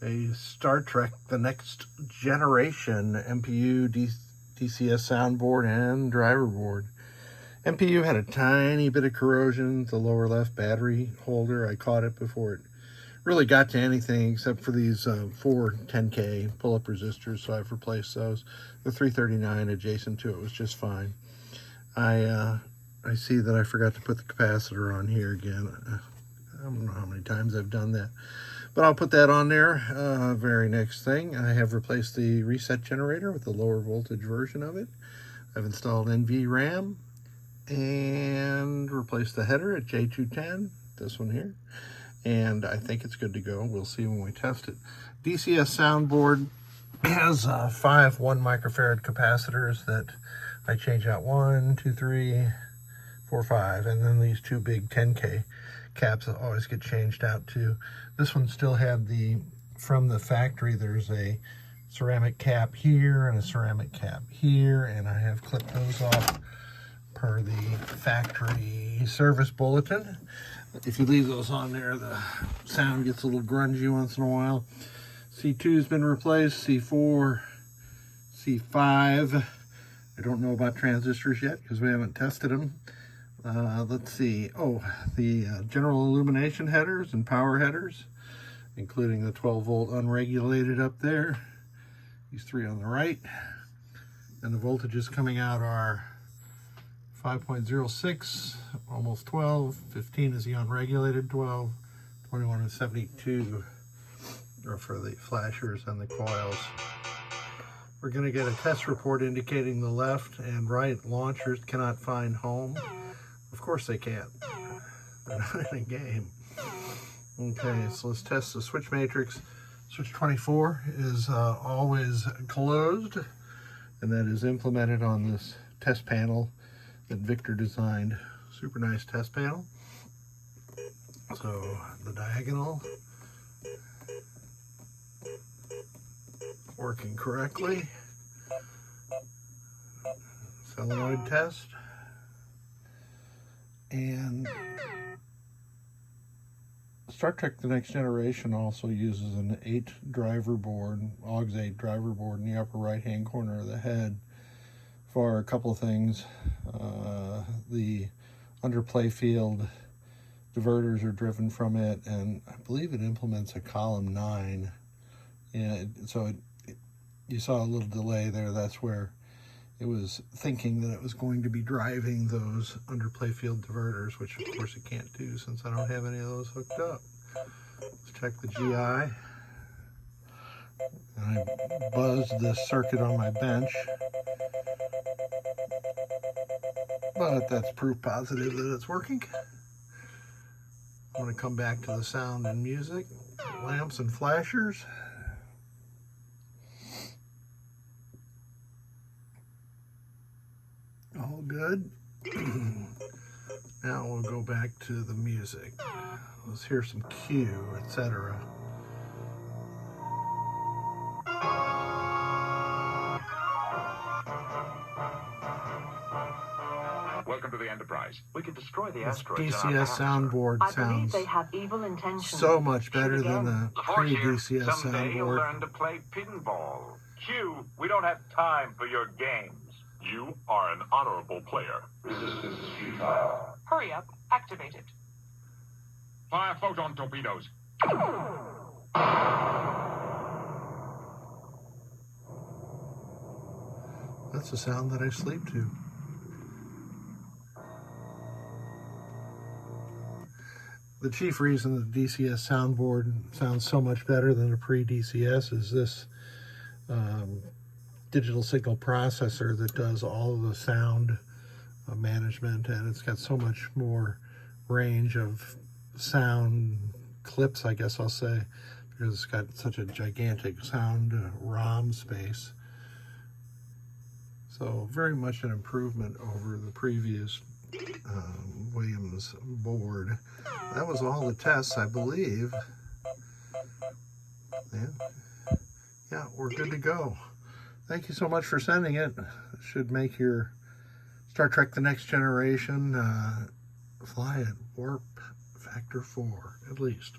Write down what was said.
a Star Trek The Next Generation MPU DCS soundboard and driver board. MPU had a tiny bit of corrosion, the lower left battery holder. I caught it before it really got to anything except for these 4 10K pull-up resistors, so I've replaced those. The 339 adjacent to it was just fine. I see that I forgot to put the capacitor on here again. I don't know how many times I've done that, but I'll put that on there. Very next thing, I have replaced the reset generator with the lower voltage version of it. I've installed NVRAM and replaced the header at J210, this one here, and I think it's good to go. We'll see when we test it. DCS soundboard has 5 1 microfarad capacitors that I change out 1, 2, 3, 4, 5, and then these 2 big 10K caps that always get changed out too. This one still had from the factory, there's a ceramic cap here and a ceramic cap here, and I have clipped those off per the factory service bulletin. If you leave those on there, the sound gets a little grungy once in a while. C2 has been replaced, C4, C5. I don't know about transistors yet because we haven't tested them. Let's see. Oh, the general illumination headers and power headers, including the 12 volt unregulated up there. These 3 on the right. And the voltages coming out are 5.06, almost 12, 15 is the unregulated 12, 21 and 72 are for the flashers and the coils. We're going to get a test report indicating the left and right launchers cannot find home. Of course they can't. They're not in a game. Okay, so let's test the switch matrix. Switch 24 is always closed, and that is implemented on this test panel that Victor designed. Super nice test panel. So the diagonal working correctly. Solenoid test. And Star Trek The Next Generation also uses an 8 driver board, AUX 8 driver board in the upper right hand corner of the head for a couple of things. The underplay field diverters are driven from it, and I believe it implements a column 9. Yeah, you saw a little delay there. That's where it was thinking that it was going to be driving those underplay field diverters, which of course it can't do since I don't have any of those hooked up. Let's check the GI. And I buzzed this circuit on my bench, but that's proof positive that it's working. I'm going to come back to the sound and music, lamps and flashers. All good. Now we'll go back to the music. Let's hear some Q, etc. Welcome to the Enterprise. We could destroy the asteroid. DCS soundboard sounds they have evil intentions. so much better than the pre-DCS Someday you'll soundboard. learn to play pinball. Q, we don't have time for your games. You are an honorable player. Resistance is futile. Hurry up. Activate it. Fire photon torpedoes. That's the sound that I sleep to. The chief reason the DCS soundboard sounds so much better than the pre-DCS is this digital signal processor that does all of the sound management, and it's got so much more range of sound clips, I guess I'll say, because it's got such a gigantic sound ROM space. So very much an improvement over the previous Williams board. That was all the tests, I believe. Yeah, we're good to go. Thank you so much for sending it. It should make your Star Trek The Next Generation fly at warp factor 4, at least.